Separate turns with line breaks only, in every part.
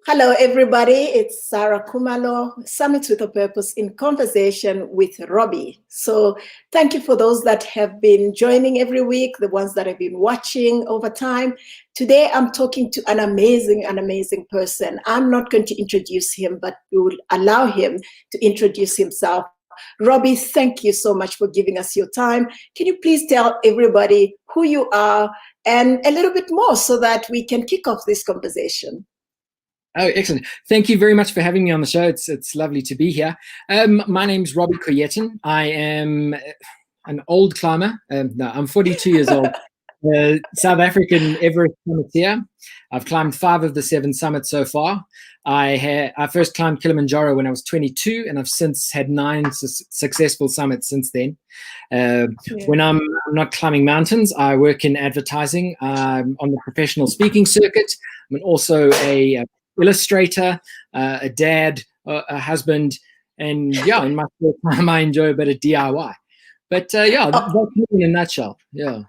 Hello, everybody. It's Sarah Kumalo, Summits with a Purpose in conversation with Robbie. So thank you for those that have been joining every week, the ones that have been watching over time. Today, I'm talking to an amazing person. I'm not going to introduce him, but we will allow him to introduce himself. Robbie, thank you so much for giving us your time. Can you please tell everybody who you are and a little bit more so that we can kick off this conversation?
Oh, excellent. Thank you very much for having me on the show. It's lovely to be here. My name's Robby Kojetin. I am an old climber. No, I'm 42 years old. South African Everest summiteer. I've climbed 5 of the 7 summits so far. I first climbed Kilimanjaro when I was 22, and I've since had 9 successful summits since then. When I'm not climbing mountains, I work in advertising on the professional speaking circuit. I'm also a illustrator, a dad, a husband, and in my spare time I enjoy a bit of DIY. But that's me in a nutshell. Yeah.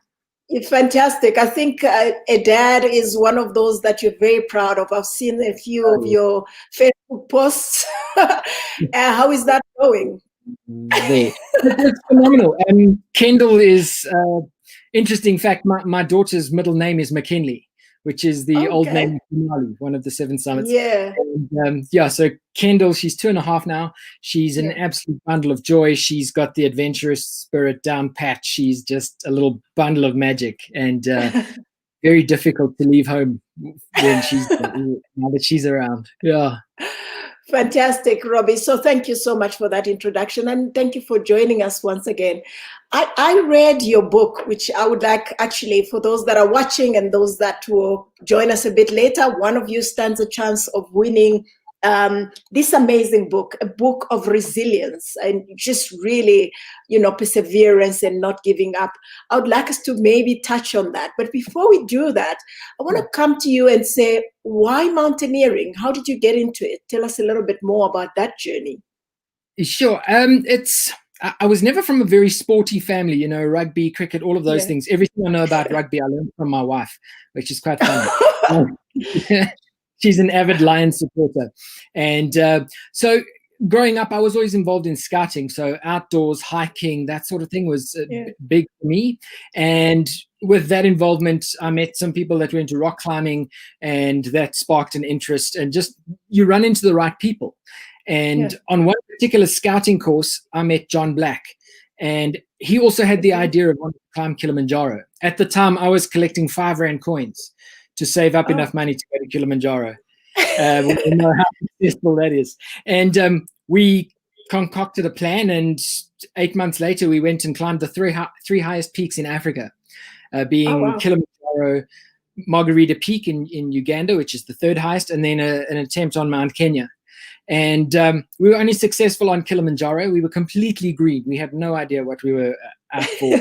You're fantastic. I think a dad is one of those that you're very proud of. I've seen a few of your Facebook posts. How is that going?
It's phenomenal. Kendall is interesting fact. My daughter's middle name is McKinley, which is the old name of Finale, one of the 7 summits.
Yeah.
And, so Kendall, she's 2.5 now. She's an absolute bundle of joy. She's got the adventurous spirit down pat. She's just a little bundle of magic, and very difficult to leave home when now that she's around. Yeah.
Fantastic, Robbie. So thank you so much for that introduction, and thank you for joining us once again. I read your book, which I would like, actually, for those that are watching and those that will join us a bit later, one of you stands a chance of winning this amazing book, a book of resilience and just really, perseverance and not giving up. I would like us to maybe touch on that. But before we do that, I want to come to you and say, why mountaineering? How did you get into it? Tell us a little bit more about that journey.
Sure. I was never from a very sporty family, rugby, cricket, all of those things. Everything I know about rugby, I learned from my wife, which is quite funny. She's an avid Lions supporter. And so growing up, I was always involved in scouting. So outdoors, hiking, that sort of thing was big for me. And with that involvement, I met some people that were into rock climbing, and that sparked an interest. And just you run into the right people. And on one particular scouting course, I met John Black, and he also had the idea of wanting to climb Kilimanjaro. At the time, I was collecting 5 Rand coins to save up enough money to go to Kilimanjaro. We know how successful that is. And we concocted a plan, and 8 months later, we went and climbed the 3 highest peaks in Africa, being Kilimanjaro, Margarita Peak in Uganda, which is the 3rd highest, and then an attempt on Mount Kenya. And we were only successful on Kilimanjaro. We were completely green. We had no idea what we were out for.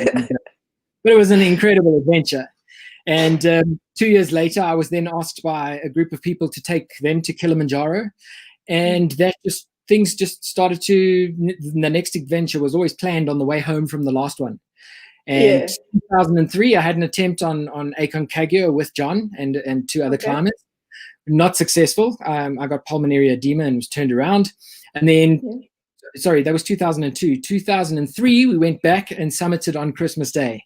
But it was an incredible adventure. And 2 years later, I was then asked by a group of people to take them to Kilimanjaro. And things just started to, the next adventure was always planned on the way home from the last one. And in 2003, I had an attempt on Aconcagua with John and 2 other climbers. Not successful. I got pulmonary edema and was turned around. And then, that was 2002. 2003, we went back and summited on Christmas Day.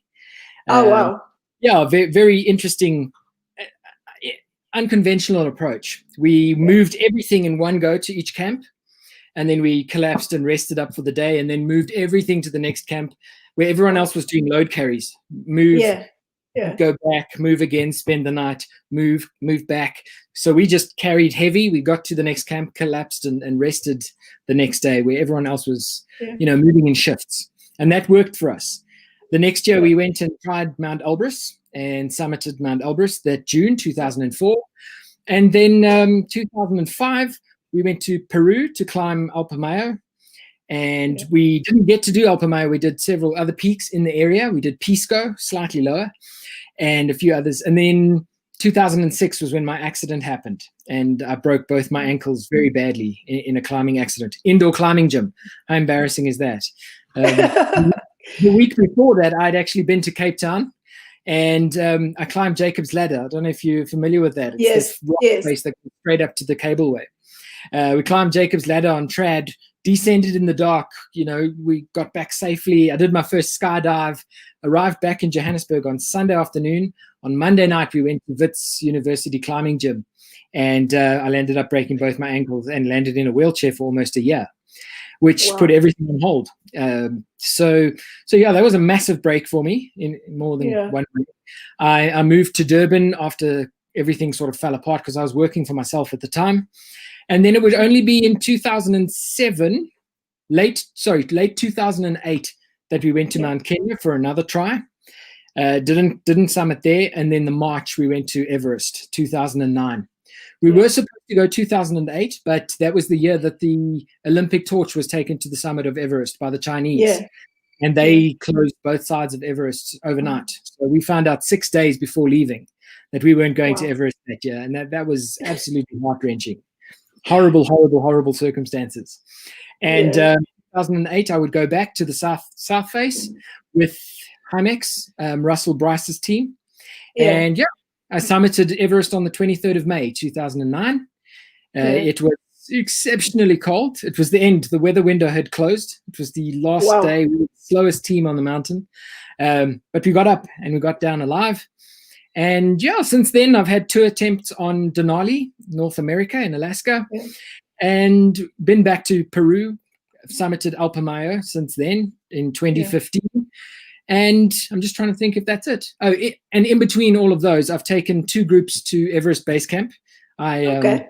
Wow.
Yeah, very, very interesting, unconventional approach. We moved everything in one go to each camp, and then we collapsed and rested up for the day, and then moved everything to the next camp where everyone else was doing load carries. Go back, move again, spend the night, move back. So we just carried heavy. We got to the next camp, collapsed, and rested the next day, where everyone else was, moving in shifts. And that worked for us. The next year, we went and tried Mount Elbrus and summited Mount Elbrus that June 2004. And then 2005, we went to Peru to climb Alpamayo. And we didn't get to do Alpamayo. We did several other peaks in the area. We did Pisco, slightly lower, and a few others. And then 2006 was when my accident happened, and I broke both my ankles very badly in a climbing accident. Indoor climbing gym. How embarrassing is that? The week before that, I'd actually been to Cape Town, And I climbed Jacob's Ladder. I don't know if you're familiar with that. It's
Yes,
this rock
yes.
face that goes straight up to the cableway. We climbed Jacob's Ladder on trad, descended in the dark. We got back safely. I did my first skydive, arrived back in Johannesburg on Sunday afternoon. On Monday night, we went to Wits University climbing gym, and I ended up breaking both my ankles and landed in a wheelchair for almost a year, which put everything on hold. So yeah, that was a massive break for me in more than 1 week. I moved to Durban after everything sort of fell apart because I was working for myself at the time. And then it would only be in 2007, late 2008, that we went to Mount Kenya for another try. Didn't summit there. And then the March, we went to Everest, 2009. We were supposed to go 2008, but that was the year that the Olympic torch was taken to the summit of Everest by the Chinese.
Yeah.
And they closed both sides of Everest overnight. So we found out 6 days before leaving that we weren't going to Everest that year. And that was absolutely heart-wrenching. Horrible circumstances. And 2008, I would go back to the South Face with Hymex, Russell Bryce's team. And I summited Everest on the 23rd of May, 2009. It was exceptionally cold. It was the end. The weather window had closed. It was the last day. We were the slowest team on the mountain. But we got up and we got down alive. And since then, I've had 2 attempts on Denali, North America, in Alaska, and been back to Peru. I've summited Alpamayo since then in 2015. And I'm just trying to think if that's it. And in between all of those, I've taken 2 groups to Everest Base Camp. I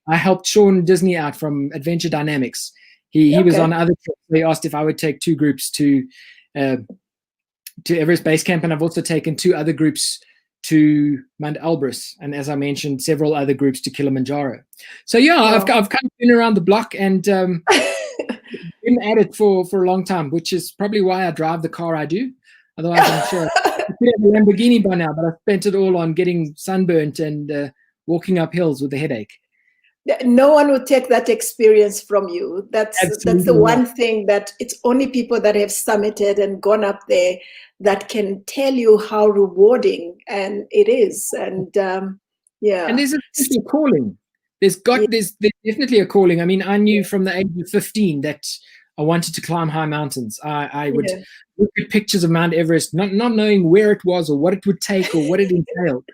helped Sean Disney out from Adventure Dynamics. He was on other trips. They asked if I would take 2 groups to Everest Base Camp, and I've also taken 2 other groups to Mount Elbrus, and as I mentioned, several other groups to Kilimanjaro. So I've kind of been around the block and been at it for a long time, which is probably why I drive the car I do. Otherwise, I'm sure I could have a Lamborghini by now, but I spent it all on getting sunburnt and walking up hills with a headache.
No one will take that experience from you. That's the one thing that it's only people that have summited and gone up there that can tell you how rewarding and it is. And and
there's a calling. There's definitely a calling. I mean, I knew from the age of 15 that I wanted to climb high mountains. I would look at pictures of Mount Everest, not knowing where it was or what it would take or what it entailed.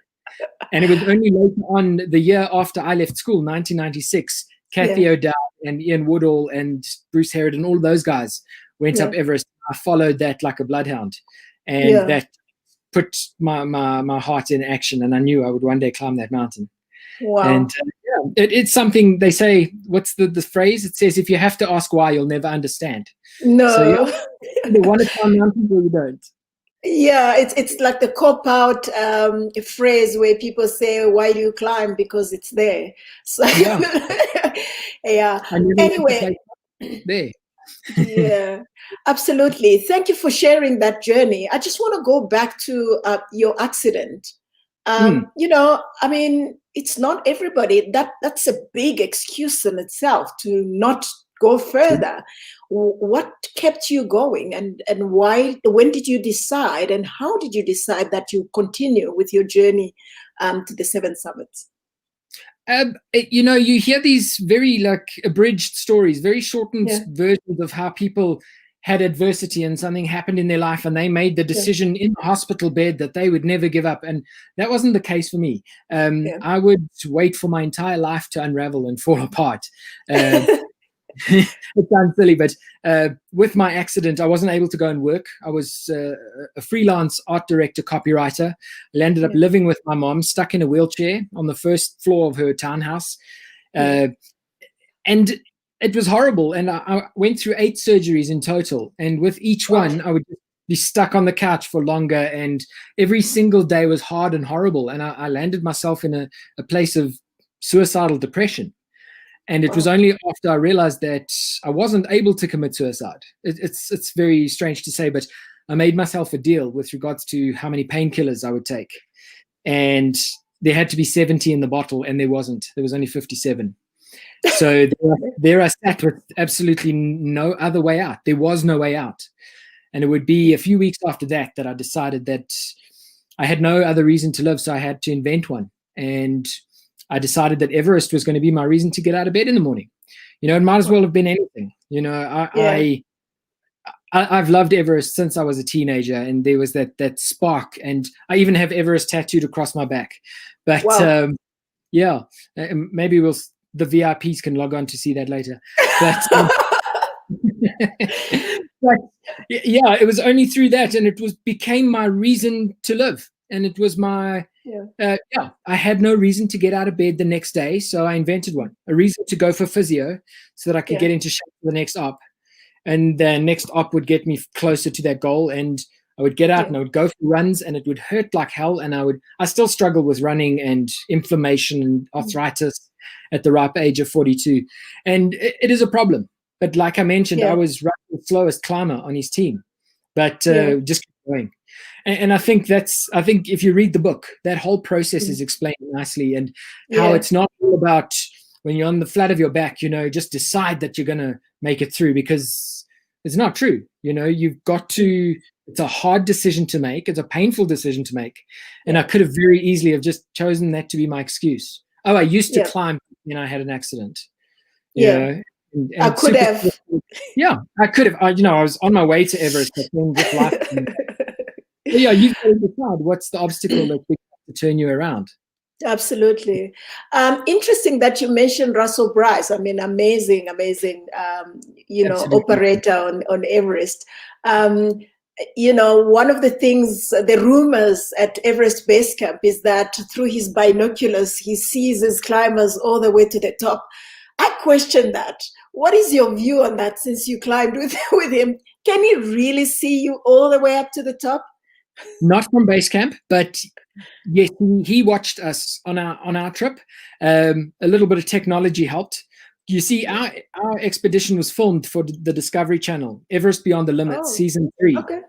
And it was only later on, the year after I left school, 1996, Kathy O'Dowd and Ian Woodall and Bruce Herod and all those guys went up Everest. I followed that like a bloodhound. And that put my heart in action. And I knew I would one day climb that mountain.
Wow.
And it's something they say, what's the phrase? It says, if you have to ask why, you'll never understand.
No.
So you want to climb mountains or you don't.
Yeah, it's like the cop-out phrase where people say, why do you climb? Because it's there. So, Anyway.
There.
Yeah, absolutely. Thank you for sharing that journey. I just want to go back to your accident. I mean, it's not everybody. That's a big excuse in itself to not go further. What kept you going, and why? When did you decide, and how did you decide that you continue with your journey to the 7 summits?
You hear these very abridged stories, very shortened versions of how people had adversity and something happened in their life and they made the decision in the hospital bed that they would never give up. And that wasn't the case for me. I would wait for my entire life to unravel and fall apart. It sounds silly, but with my accident, I wasn't able to go and work. I was a freelance art director, copywriter. I ended up living with my mom, stuck in a wheelchair on the first floor of her townhouse. And it was horrible. And I went through 8 surgeries in total. And with each one, I would be stuck on the couch for longer. And every single day was hard and horrible. And I landed myself in a place of suicidal depression. And it was only after I realized that I wasn't able to commit suicide. It's very strange to say, but I made myself a deal with regards to how many painkillers I would take. And there had to be 70 in the bottle, and there wasn't. There was only 57. So there I sat with absolutely no other way out. There was no way out. And it would be a few weeks after that I decided that I had no other reason to live, so I had to invent one. And I decided that Everest was going to be my reason to get out of bed in the morning. You know, it might as well have been anything. You know, I've loved Everest since I was a teenager, and there was that spark, and I even have Everest tattooed across my back. But
wow.
yeah, maybe the VIPs can log on to see that later. But, but yeah, it was only through that, and it became my reason to live, and it was my I had no reason to get out of bed the next day, so I invented one, a reason to go for physio, so that I could get into shape for the next op. And the next op would get me closer to that goal, and I would get out and I would go for runs, and it would hurt like hell. And I still struggle with running and inflammation and arthritis at the ripe age of 42. And it is a problem. But like I mentioned, I was running the slowest climber on his team, but just keep going. And I think if you read the book, that whole process is explained nicely, and how it's not all about when you're on the flat of your back, you know, just decide that you're going to make it through, because it's not true. You know, you've got to, it's a hard decision to make. It's a painful decision to make. And I could have very easily have just chosen that to be my excuse. Oh, I used to climb and I had an accident. You know? And
I could have.
Yeah, I could have. I was on my way to Everest, but then just life. Yeah, you've got to decide what's the obstacle that to turn you around.
Absolutely. Interesting that you mentioned Russell Bryce. I mean, amazing, operator on Everest. You know, one of the things, the rumors at Everest Base Camp is that through his binoculars, he sees his climbers all the way to the top. I question that. What is your view on that, since you climbed with him? Can he really see you all the way up to the top?
Not from base camp, but yes, he watched us on our trip. A little bit of technology helped. You see, our expedition was filmed for the Discovery Channel, Everest Beyond the Limits, season 3.
Okay.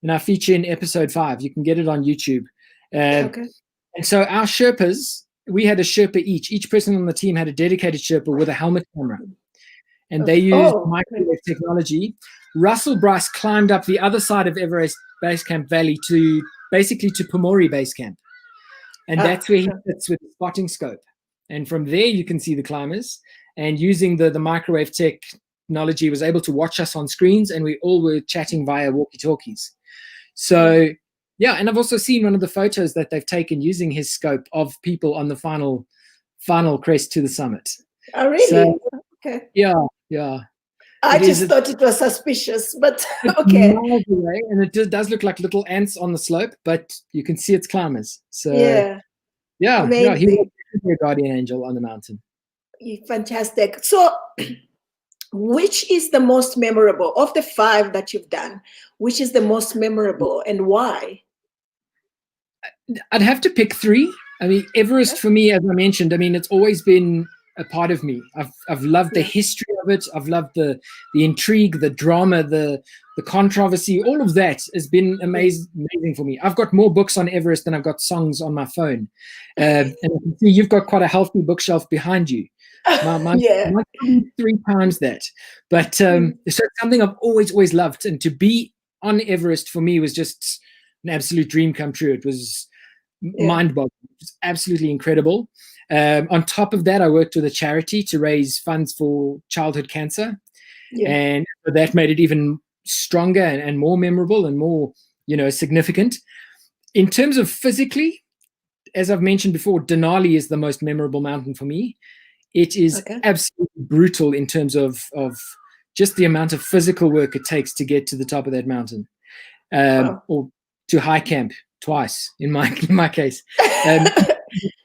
And I feature in episode 5. You can get it on YouTube. And so our Sherpas, we had a Sherpa each. Each person on the team had a dedicated Sherpa with a helmet camera. And they used microwave technology. Russell Bryce climbed up the other side of Everest Base Camp Valley to Pomori Base Camp. And that's where he sits with the spotting scope. And from there, you can see the climbers. And using the microwave technology, was able to watch us on screens, and we all were chatting via walkie-talkies. So, yeah, and I've also seen one of the photos that they've taken using his scope of people on the final crest to the summit.
Oh, really?
So,
okay.
Yeah.
I just thought it was suspicious, but okay.
Away, and it does look like little ants on the slope, but you can see its climbers. So he was a guardian angel on the mountain.
Fantastic. So which is the most memorable of the 5 that you've done? Which is the most memorable, and why?
I'd have to pick 3. I mean, Everest for me, as I mentioned, I mean, it's always been a part of me. I've loved the history of it. I've loved the intrigue, the drama, the controversy. All of that has been amazing for me. I've got more books on Everest than I've got songs on my phone. And I can see you've got quite a healthy bookshelf behind you. My 3 times that. But so it's something I've always loved. And to be on Everest for me was just an absolute dream come true. It was mind-boggling. It was absolutely incredible. On top of that, I worked with a charity to raise funds for childhood cancer. And that made it even stronger and more memorable and more, significant. In terms of physically, as I've mentioned before, Denali is the most memorable mountain for me. It is absolutely brutal in terms of just the amount of physical work it takes to get to the top of that mountain, or to high camp twice in my case.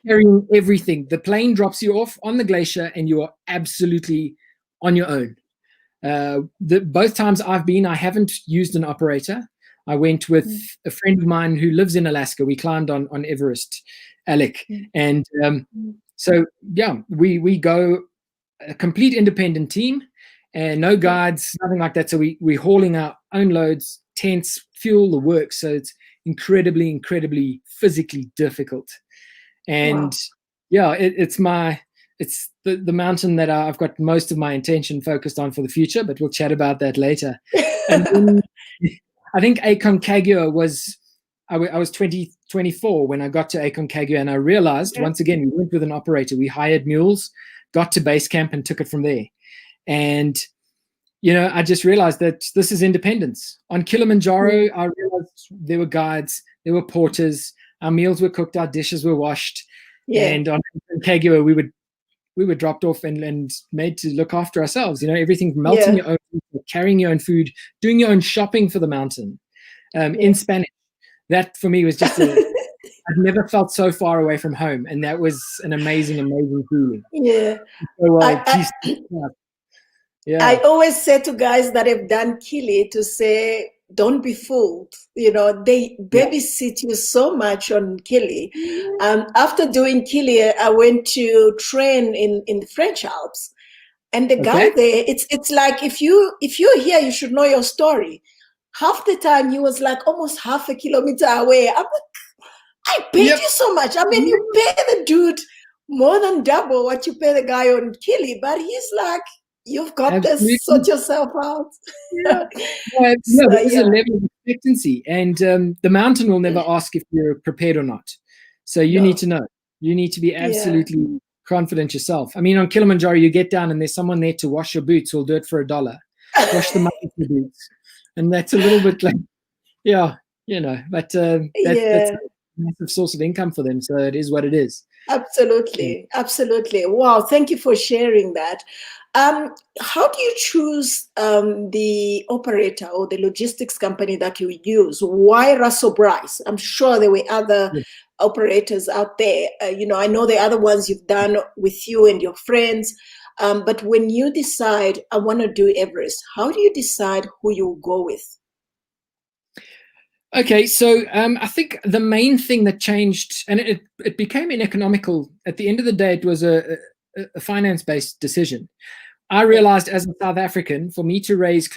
Carrying everything. The plane drops you off on the glacier, and you are absolutely on your own. Both times I've been, I haven't used an operator. I went with a friend of mine who lives in Alaska. We climbed on Everest, Alec. And so, we go a complete independent team, and no guides, nothing like that. So we're hauling our own loads, tents, fuel, the work. So it's incredibly, incredibly physically difficult. And it's the mountain that I've got most of my attention focused on for the future, but we'll chat about that later. And then, I think Aconcagua was, I was 24 when I got to Aconcagua, and I realized once again, we went with an operator. We hired mules, got to base camp, and took it from there. And I just realized that this is independence. On Kilimanjaro, I realized there were guides, there were porters, our meals were cooked, our dishes were washed. And on Aconcagua, we were dropped off and made to look after ourselves. Everything, melting your own food, carrying your own food, doing your own shopping for the mountain in Spanish. That for me was just I've never felt so far away from home, and that was an amazing feeling.
I always say to guys that have done Kili to say, don't be fooled. They babysit you so much on Kili. After doing Kili, I went to train in the French Alps, and the guy there, it's like if you're here, you should know your story. Half the time he was like almost half a kilometer away. I'm like, I paid you so much. I mean, you pay the dude more than double what you pay the guy on Kili, but he's like, you've got this, sort yourself out.
There's a level of expectancy, and the mountain will never ask if you're prepared or not. So you need to know. You need to be absolutely confident yourself. I mean, on Kilimanjaro, you get down and there's someone there to wash your boots. Who'll do it for $1. Wash the mountain boots, and that's a little bit like, but that's a massive source of income for them. So it is what it is.
Absolutely. Wow, thank you for sharing that. How do you choose the operator or the logistics company that you use? Why Russell Bryce? I'm sure there were other operators out there. I know the other ones you've done with you and your friends. But when you decide, I want to do Everest, how do you decide who you go with?
Okay, so I think the main thing that changed, and it became uneconomical. At the end of the day, it was a finance-based decision. I realized as a South African, for me to raise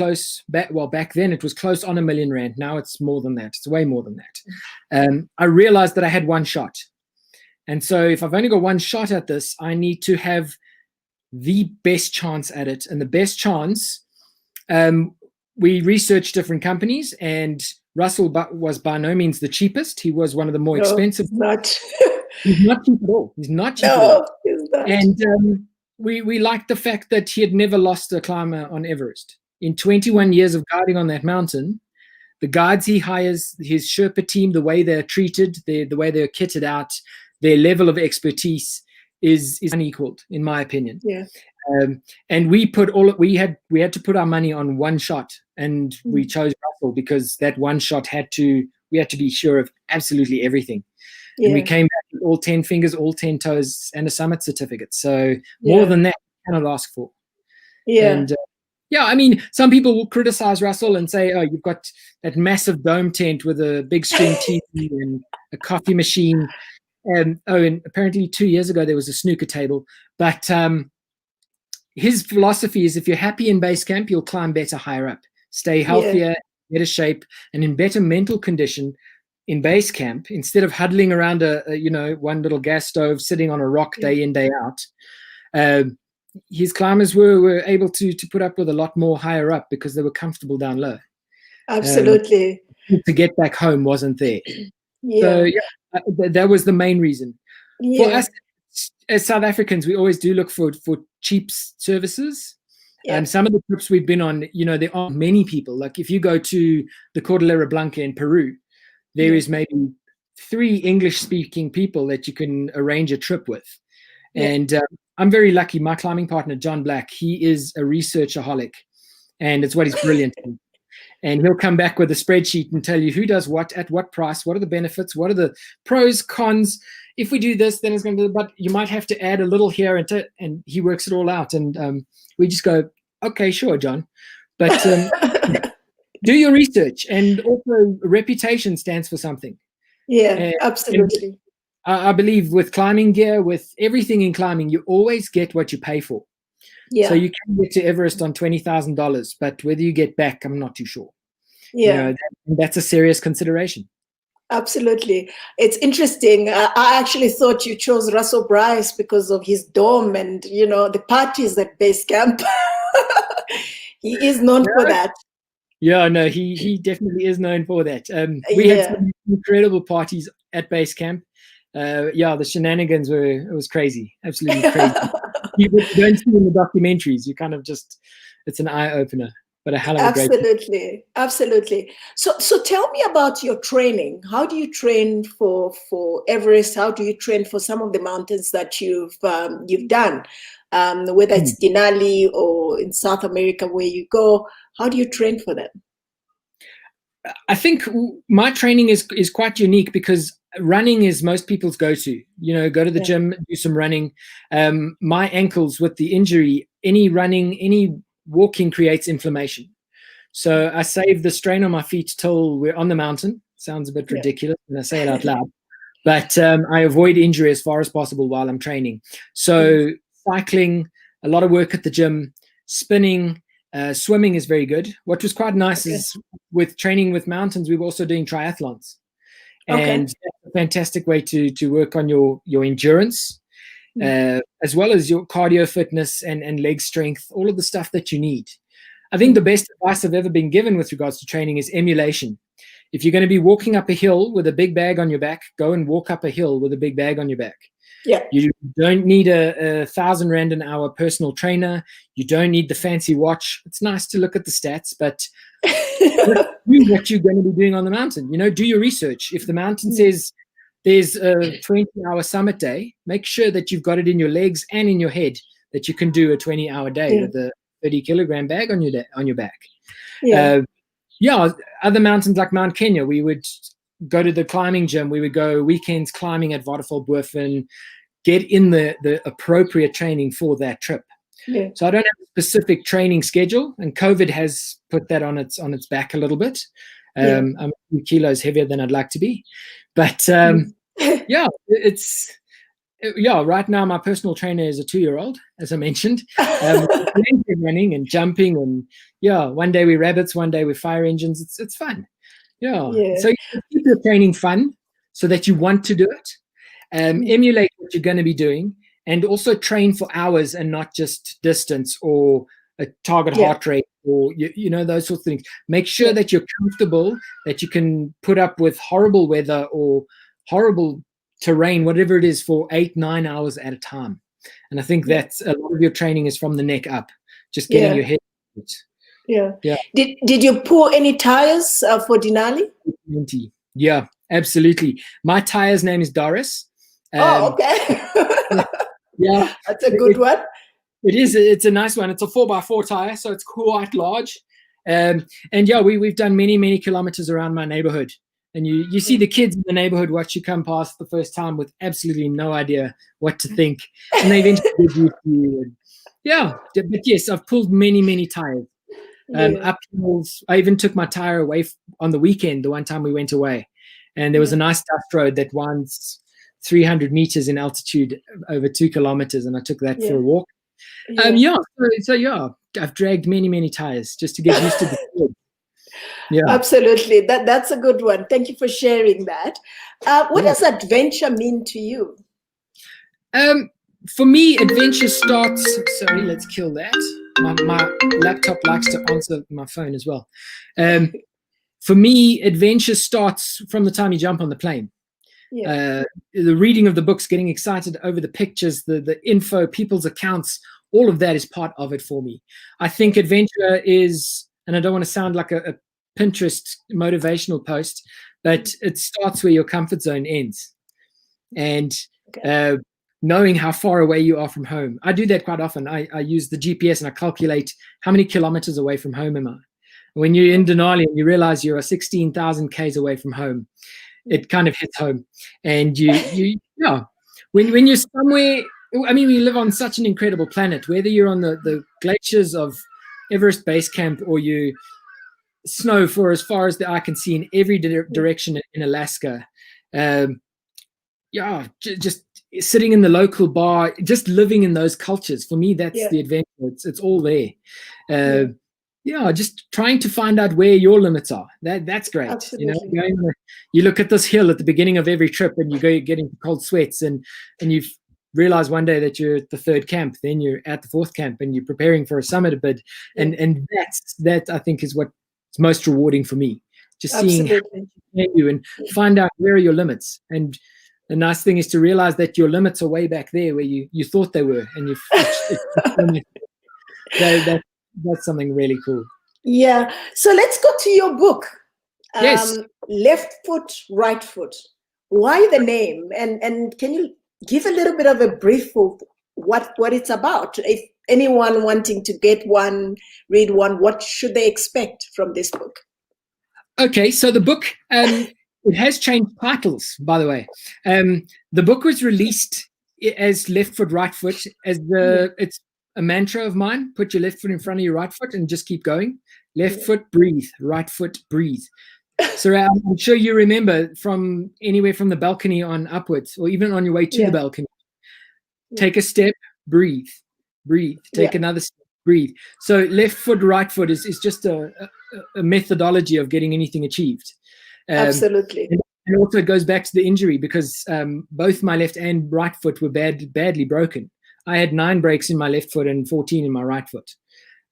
back then it was close on R1 million. Now it's more than that. It's way more than that. I realized that I had one shot. And so if I've only got one shot at this, I need to have the best chance at it. And the best chance, we researched different companies, and Russell was by no means the cheapest. He was one of the more expensive. He's not cheap at all. He's not cheap at all. He's not. And we liked the fact that he had never lost a climber on Everest. In 21 years of guiding on that mountain, the guides he hires, his Sherpa team, the way they're treated, the way they're kitted out, their level of expertise is unequaled, in my opinion.
Yeah.
And we had to put our money on one shot, and we chose Russell because that one shot we had to be sure of absolutely everything. Yeah. And we came back with all 10 fingers, all 10 toes, and a summit certificate. So more than that, you cannot ask for.
Yeah.
And I mean, some people will criticize Russell and say, oh, you've got that massive dome tent with a big screen TV and a coffee machine. And apparently 2 years ago there was a snooker table. But his philosophy is if you're happy in base camp, you'll climb better higher up, stay healthier, better shape, and in better mental condition in base camp, instead of huddling around one little gas stove sitting on a rock day in, day out. His climbers were able to put up with a lot more higher up because they were comfortable down low.
Absolutely.
To get back home wasn't there. So that was the main reason. For us as South Africans, we always do look for cheap services. And some of the trips we've been on, there aren't many people. Like if you go to the Cordillera Blanca in Peru, there is maybe 3 English-speaking people that you can arrange a trip with. And I'm very lucky. My climbing partner, John Black, he is a researchaholic, and it's what he's brilliant in. And he'll come back with a spreadsheet and tell you who does what, at what price, what are the benefits, what are the pros, cons. If we do this, then it's going to do, but you might have to add a little here, and he works it all out. And we just go, okay, sure, John. But do your research, and also reputation stands for something.
Yeah, absolutely.
I believe with climbing gear, with everything in climbing, you always get what you pay for. Yeah. So you can get to Everest on $20,000, but whether you get back, I'm not too sure. Yeah, that's a serious consideration.
Absolutely. It's interesting. I actually thought you chose Russell Bryce because of his dome and, the parties at base camp. He is known for that.
Yeah, no, he definitely is known for that. We had
Yeah.
some incredible parties at base camp. Yeah, the shenanigans it was crazy, absolutely crazy. You don't see in the documentaries. You kind of just, it's an eye opener, but a hell of a great.
Absolutely, absolutely. So tell me about your training. How do you train for Everest? How do you train for some of the mountains that you've done, whether it's Denali or in South America where you go? How do you train for them?
I think my training is quite unique because running is most people's go-to. You know, go to the gym, do some running. My ankles with the injury, any running, any walking creates inflammation. So I save the strain on my feet till we're on the mountain. Sounds a bit ridiculous when I say it out loud, but I avoid injury as far as possible while I'm training. So cycling, a lot of work at the gym, spinning, swimming is very good. What was quite nice is with training with mountains, we were also doing triathlons. And that's a fantastic way to work on your endurance, as well as your cardio fitness and leg strength, all of the stuff that you need. I think the best advice I've ever been given with regards to training is emulation. If you're going to be walking up a hill with a big bag on your back, go and walk up a hill with a big bag on your back.
Yeah.
You don't need a 1,000 Rand an hour personal trainer. You don't need the fancy watch. It's nice to look at the stats, but do what you're going to be doing on the mountain. You know, do your research. If the mountain says there's a 20-hour summit day, make sure that you've got it in your legs and in your head that you can do a 20-hour day with a 30-kilogram bag on your back. Other mountains like Mount Kenya, we would go to the climbing gym. We would go weekends climbing at Waterfall Boerfen, get in the appropriate training for that trip. So I don't have a specific training schedule, and COVID has put that on its back a little bit. I'm a few kilos heavier than I'd like to be, but right now my personal trainer is a 2-year-old, as I mentioned, running and jumping, and one day we're rabbits, one day we're fire engines. It's fun. So you keep your training fun so that you want to do it. Emulate what you're going to be doing, and also train for hours and not just distance or a target heart rate or you know, those sorts of things. Make sure that you're comfortable, that you can put up with horrible weather or horrible terrain, whatever it is, for 8-9 hours at a time. And I think that's a lot of your training is from the neck up, just getting your head.
Did you pull any tires for Denali?
Yeah, absolutely. My tire's name is Doris.
Okay.
Yeah,
that's a good one.
It is. It's a nice one. It's a 4x4 tire, so it's quite large. And we've done many kilometers around my neighborhood. And you see the kids in the neighborhood watch you come past the first time with absolutely no idea what to think, and they eventually get used to you. And but yes, I've pulled many tires. Up hills. I even took my tire away on the weekend. The one time we went away, and there was a nice dust road that winds 300 meters in altitude over 2 kilometers, and I took that for a walk. I've dragged many tires just to get used to the field.
Absolutely. That's a good one. Thank you for sharing that. What does adventure mean to you?
For me, adventure starts. Sorry, let's kill that. My laptop likes to answer my phone as well. For me, adventure starts from the time you jump on the plane. The reading of the books, getting excited over the pictures, the info, people's accounts, all of that is part of it for me. I think adventure is, and I don't want to sound like a Pinterest motivational post, but it starts where your comfort zone ends. And knowing how far away you are from home. I do that quite often. I use the GPS and I calculate how many kilometers away from home am I. When you're in Denali and you realize you're 16,000 Ks away from home, it kind of hits home. And when you're somewhere, I mean, we live on such an incredible planet, whether you're on the glaciers of Everest Base Camp or you snow for as far as the eye can see in every direction in Alaska. Just sitting in the local bar, just living in those cultures. For me, that's the adventure. It's all there. Just trying to find out where your limits are. That's great.
Absolutely.
You know, you look at this hill at the beginning of every trip and you get into cold sweats and you realize one day that you're at the 3rd camp, then you're at the 4th camp and you're preparing for a summit bid. And that I think is what it's most rewarding for me. Just seeing how you and find out where are your limits. And the nice thing is to realize that your limits are way back there where you thought they were, and that's something really cool.
Yeah. So let's go to your book.
Yes.
Left foot, right foot. Why the name? And can you give a little bit of a brief of what it's about? If anyone wanting to get one, read one, what should they expect from this book?
Okay, so the book, it has changed titles, by the way. The book was released as Left Foot, Right Foot, as it's a mantra of mine. Put your left foot in front of your right foot and just keep going. Left foot, breathe. Right foot, breathe. So I'm sure you remember from anywhere from the balcony on upwards, or even on your way to the balcony. Take a step, breathe, breathe. Take another step, breathe. So left foot, right foot is just a methodology of getting anything achieved.
Absolutely.
And also it goes back to the injury, because both my left and right foot were badly broken. I had 9 breaks in my left foot and 14 in my right foot.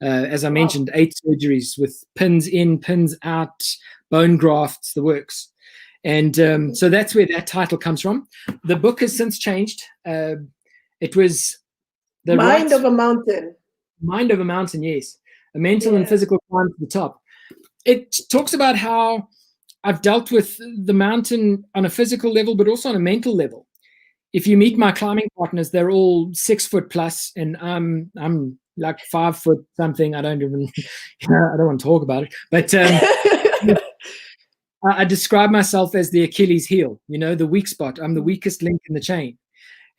As I mentioned, 8 surgeries with pins in, pins out, bone grafts, the works. And so that's where that title comes from. The book has since changed. It was the
Mind of a Mountain.
Mind of a Mountain, yes. A mental and physical climb to the top. It talks about how I've dealt with the mountain on a physical level, but also on a mental level. If you meet my climbing partners, they're all 6 foot plus, and I'm like 5 foot something. I don't even, I don't want to talk about it. But I describe myself as the Achilles heel, the weak spot. I'm the weakest link in the chain.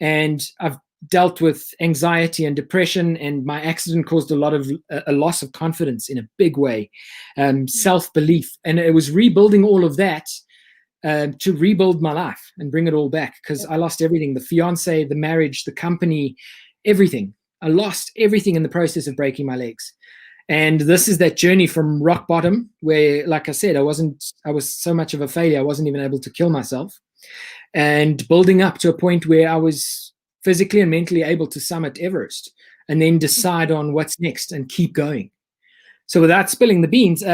And I've dealt with anxiety and depression, and my accident caused a loss of confidence in a big way, self-belief. And it was rebuilding all of that to rebuild my life and bring it all back, because I lost everything, the fiance, the marriage, the company, everything. I lost everything in the process of breaking my legs. And this is that journey from rock bottom where, like I said, I was so much of a failure, I wasn't even able to kill myself, and building up to a point where I was physically and mentally able to summit Everest and then decide on what's next and keep going. So without spilling the beans,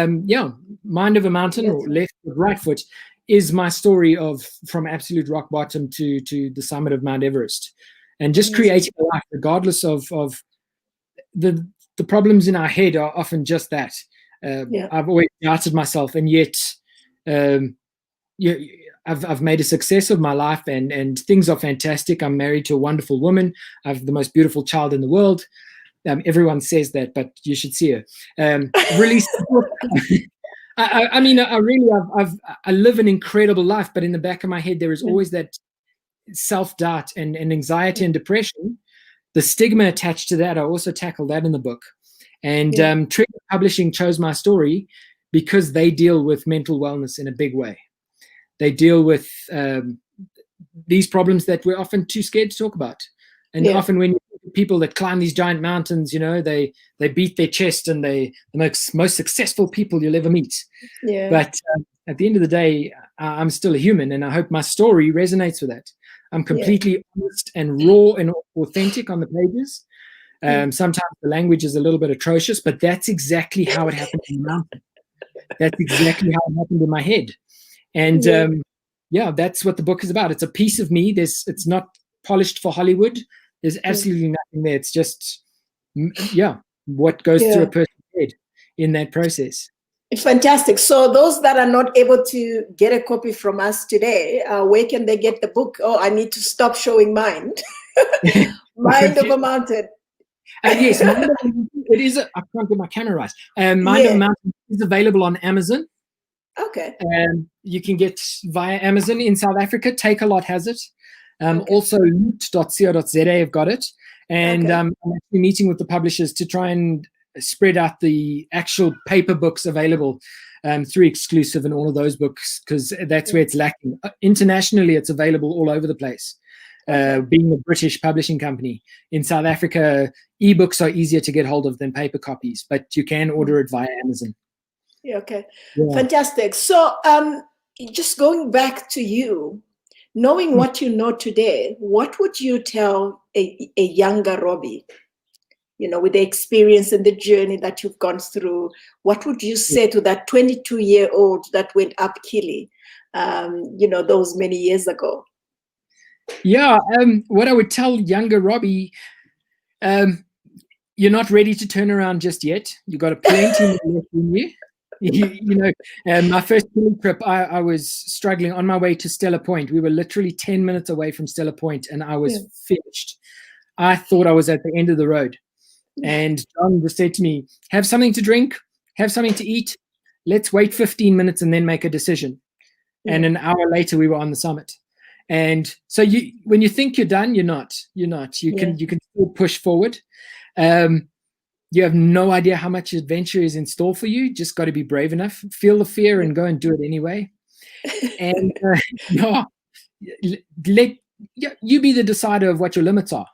Mind of a Mountain, or Left Foot, Right Foot, is my story of from absolute rock bottom to the summit of Mount Everest, and just creating a life regardless of the problems in our head are often just that. I've always doubted myself, and yet I've made a success of my life, and things are fantastic. I'm married to a wonderful woman. I have the most beautiful child in the world. Everyone says that, but you should see her. Released the book. I mean, I live an incredible life, but in the back of my head, there is always that self-doubt and anxiety and depression. The stigma attached to that, I also tackle that in the book. And Trigger Publishing chose my story because they deal with mental wellness in a big way. They deal with these problems that we're often too scared to talk about. And often when people that climb these giant mountains, they beat their chest, and they the most successful people you'll ever meet. But at the end of the day, I'm still a human, and I hope my story resonates with that. I'm completely honest and raw and authentic on the pages. Sometimes the language is a little bit atrocious, but that's exactly how it happened in the mountain. That's exactly how it happened in my head. And that's what the book is about. It's a piece of me. It's not polished for Hollywood. There's absolutely nothing there. It's just, what goes through a person's head in that process.
Fantastic. So those that are not able to get a copy from us today, where can they get the book? Oh, I need to stop showing mine. Mind of a Mountain.
Yes, it is. I can't get my camera right. Mind of a Mountain is available on Amazon.
Okay.
You can get via Amazon in South Africa. Take a Lot has it. Also, loot.co.za have got it. And I'm actually meeting with the publishers to try and spread out the actual paper books available through Exclusive and all of those books, because that's where it's lacking. Internationally, it's available all over the place. Being a British publishing company. In South Africa, ebooks are easier to get hold of than paper copies, but you can order it via Amazon.
Fantastic. So just going back to you, knowing what you know today, what would you tell a younger Robbie? with the experience and the journey that you've gone through, what would you say to that 22-year-old that went up Kili, those many years ago?
Yeah, what I would tell younger Robbie, you're not ready to turn around just yet. You've got a plenty more left in you. My first Kili trip, I was struggling on my way to Stella Point. We were literally 10 minutes away from Stella Point, and I was finished. I thought I was at the end of the road. And John just said to me, have something to drink, have something to eat. Let's wait 15 minutes and then make a decision. And an hour later, we were on the summit. And so when you think you're done, you're not. You can still push forward. You have no idea how much adventure is in store for you. Just got to be brave enough, feel the fear, and go and do it anyway. And let you be the decider of what your limits are.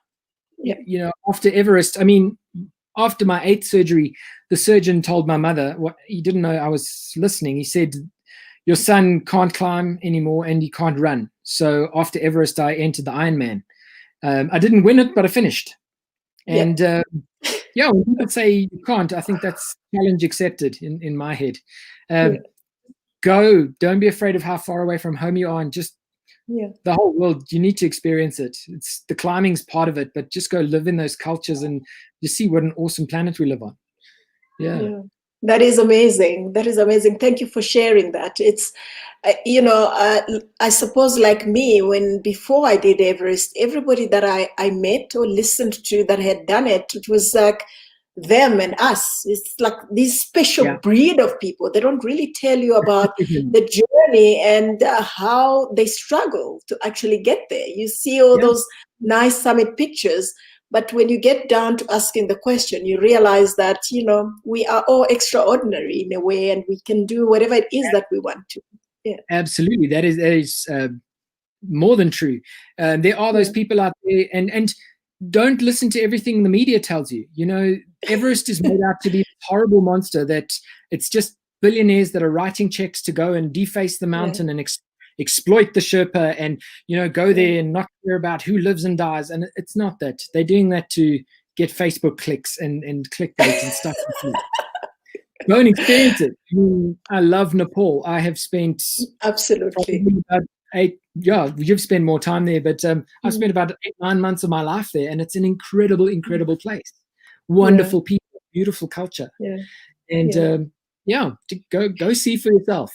After Everest, after my 8th surgery, the surgeon told my mother, he didn't know I was listening. He said, your son can't climb anymore and he can't run. So after Everest, I entered the Ironman. I didn't win it, but I finished. And when people say you can't, I think that's challenge accepted in my head. Go. Don't be afraid of how far away from home you are, and just the whole world. You need to experience it. It's the climbing's part of it, but just go live in those cultures and just see what an awesome planet we live on. Yeah.
That is amazing. That is amazing. Thank you for sharing that. It's, I suppose like me, before I did Everest, everybody that I met or listened to that had done it, it was like them and us. It's like this special breed of people. They don't really tell you about the journey and how they struggle to actually get there. You see all those nice summit pictures, but when you get down to asking the question, you realize that, we are all extraordinary in a way, and we can do whatever it is that we want to. Yeah.
Absolutely. That is more than true. There are those people out there, and don't listen to everything the media tells you. Everest is made out to be a horrible monster, that it's just billionaires that are writing checks to go and deface the mountain and exploit the Sherpa and, go there and not care about who lives and dies. And it's not that. They're doing that to get Facebook clicks and clickbait and stuff. Go and experience it. I love Nepal. I have spent
absolutely
about 8. Yeah, you've spent more time there, but I've spent about 8-9 months of my life there, and it's an incredible place. Wonderful people, beautiful culture, and to go see for yourself.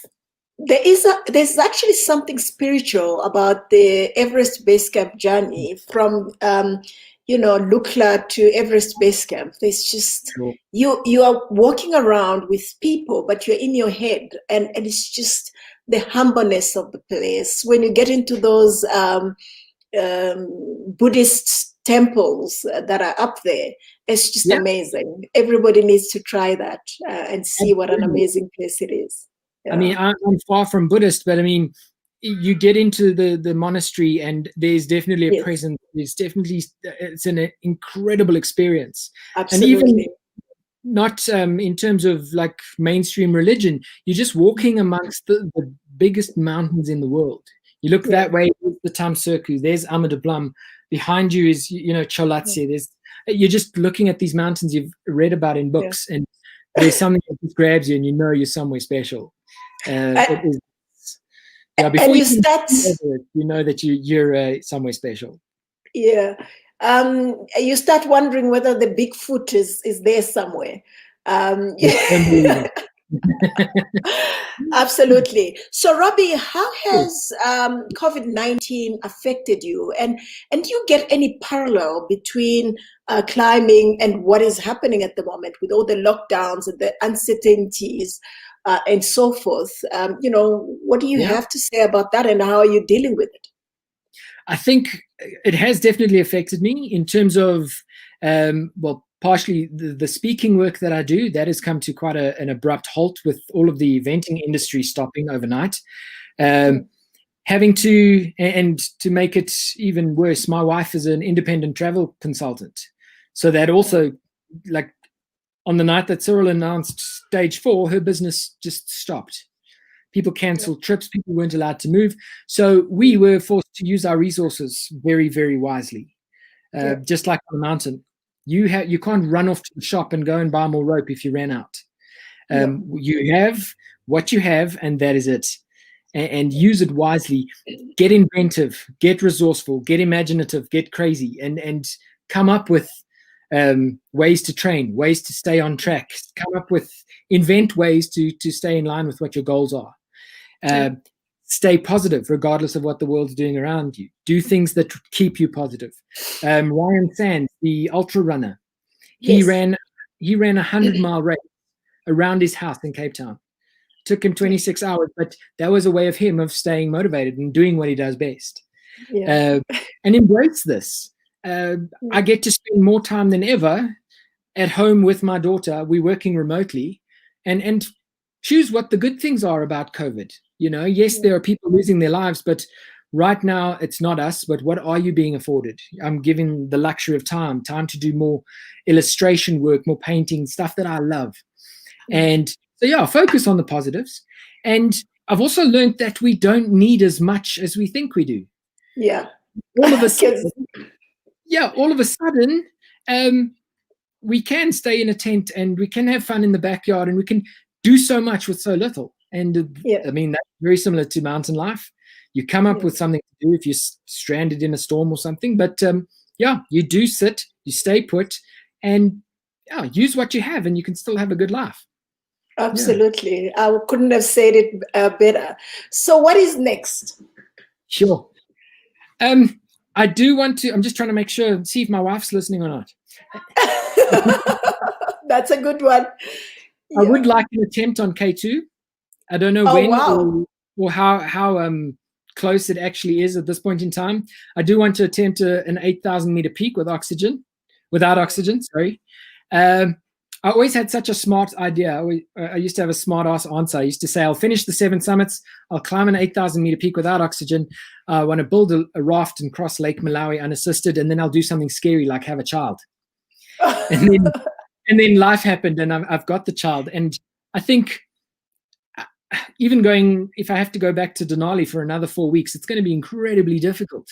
There's actually something spiritual about the Everest Base Camp journey from Lukla to Everest Base Camp. There's just you are walking around with people, but you're in your head, and it's just the humbleness of the place. When you get into those Buddhist temples that are up there, it's just amazing. Everybody needs to try that and see what an amazing place it is.
I'm far from Buddhist, but you get into the monastery and there's definitely a presence. It's an incredible experience.
Absolutely.
And even not in terms of like mainstream religion, you're just walking amongst the biggest mountains in the world. You look that way, there's the Tamsurku, there's Amadablam, behind you is Cholatse. You're just looking at these mountains you've read about in books, and there's something that just grabs you, and you're somewhere special. It is, before you start, you know that you're somewhere special.
Yeah. You start wondering whether the Bigfoot is there somewhere. Absolutely. So, Robbie, how has COVID-19 affected you? And do you get any parallel between climbing and what is happening at the moment with all the lockdowns and the uncertainties and so forth? What do you have to say about that, and how are you dealing with it?
I think it has definitely affected me in terms of, partially the speaking work that I do. That has come to quite an abrupt halt with all of the eventing industry stopping overnight. Having to, and to make it even worse, my wife is an independent travel consultant. So that also, like on the night that Cyril announced stage 4, her business just stopped. People canceled trips. People weren't allowed to move. So we were forced to use our resources very, very wisely. Just like on the mountain, You can't run off to the shop and go and buy more rope if you ran out. You have what you have, and that is it. And use it wisely. Get inventive, get resourceful, get imaginative, get crazy, and come up with ways to train, ways to stay on track. Invent ways to stay in line with what your goals are. Stay positive regardless of what the world's doing around you. Do things that keep you positive. Ryan Sands, the ultra runner, he ran a 100-mile race around his house in Cape Town. Took him 26 hours, but that was a way of him of staying motivated and doing what he does best. And embrace this. I get to spend more time than ever at home with my daughter. We're working remotely, and choose what the good things are about COVID. Yes, there are people losing their lives, but right now it's not us, but what are you being afforded? I'm given the luxury of time to do more illustration work, more painting, stuff that I love. And so, focus on the positives. And I've also learned that we don't need as much as we think we do. All of a sudden, we can stay in a tent and we can have fun in the backyard and we can do so much with so little. And I mean, that's very similar to mountain life. You come up with something to do if you're stranded in a storm or something. But you do sit, you stay put, and use what you have, and you can still have a good life.
Absolutely. I couldn't have said it better. So what is next?
Sure. I do want to, I'm just trying to make sure, see if my wife's listening or not.
That's a good one.
I would like an attempt on K2. I don't know when or how close it actually is at this point in time. I do want to attempt an 8,000 meter peak without oxygen. Sorry. I always had such a smart idea. I used to have a smart ass answer. I used to say, I'll finish the 7 summits. I'll climb an 8,000 meter peak without oxygen. I want to build a raft and cross Lake Malawi unassisted. And then I'll do something scary like have a child. And then life happened and I've got the child. And I think even if I have to go back to Denali for another 4 weeks, it's going to be incredibly difficult.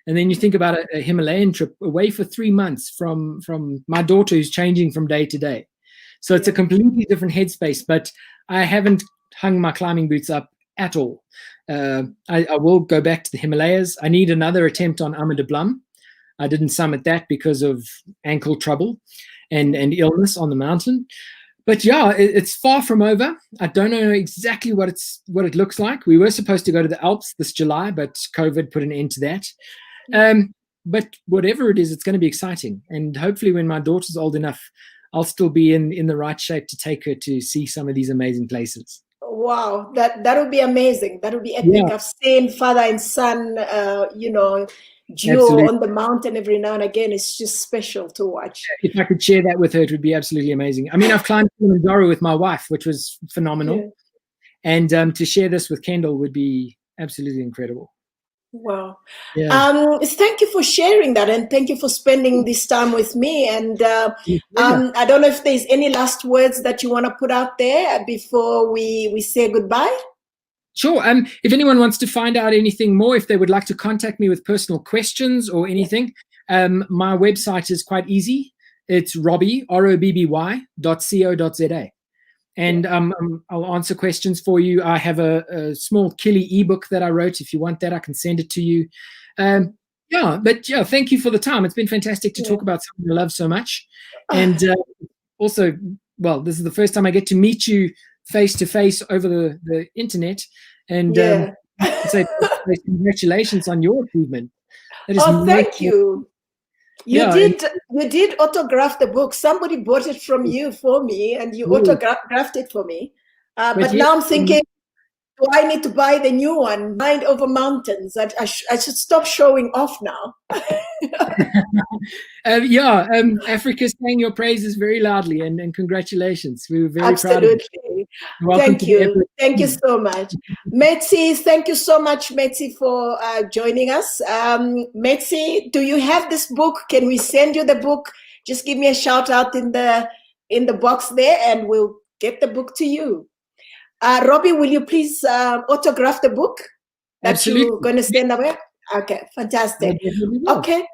And then you think about a Himalayan trip away for 3 months from my daughter who's changing from day to day. So it's a completely different headspace, but I haven't hung my climbing boots up at all. I will go back to the Himalayas. I need another attempt on Ama Blum. I didn't summit that because of ankle trouble and illness on the mountain. But it's far from over. I don't know exactly what it looks like. We were supposed to go to the Alps this July, but COVID put an end to that. But whatever it is, it's going to be exciting. And hopefully when my daughter's old enough, I'll still be in the right shape to take her to see some of these amazing places.
Wow, that would be amazing. That would be epic. I've seen father and son, duo on the mountain every now and again. It's just special to watch.
If I could share that with her, it would be absolutely amazing. I mean, I've climbed Kilimanjaro with my wife, which was phenomenal. And to share this with Kendall would be absolutely incredible.
Wow. Thank you for sharing that, and thank you for spending this time with me. And I don't know if there's any last words that you want to put out there before we say goodbye.
Sure. If anyone wants to find out anything more, if they would like to contact me with personal questions or anything, my website is quite easy. It's Robby, robby.co.za. And I'll answer questions for you. I have a small Killy ebook that I wrote. If you want that, I can send it to you. Thank you for the time. It's been fantastic to talk about something I love so much. And also, this is the first time I get to meet you face to face over the internet. And say congratulations on your achievement.
Thank you. You did autograph the book. Somebody bought it from you for me, and you autographed it for me. But now I'm thinking, do I need to buy the new one, Mind Over Mountains? I should stop showing off now.
Africa sang your praises very loudly, and congratulations. We were very proud of you.
Thank you. Thank you so much. Metsi, thank you so much, Metsi, for joining us. Metsi, do you have this book? Can we send you the book? Just give me a shout out in the box there, and we'll get the book to you. Robbie, will you please autograph the book that you're going to send away? Okay, fantastic. Okay,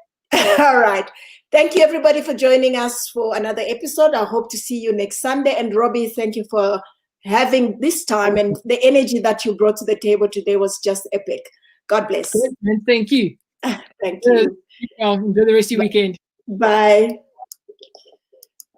all right. Thank you, everybody, for joining us for another episode. I hope to see you next Sunday. And Robbie, thank you for having this time, and the energy that you brought to the table today was just epic. God bless.
Good, man. Thank you.
Thank you.
Enjoy the rest of your weekend.
Bye.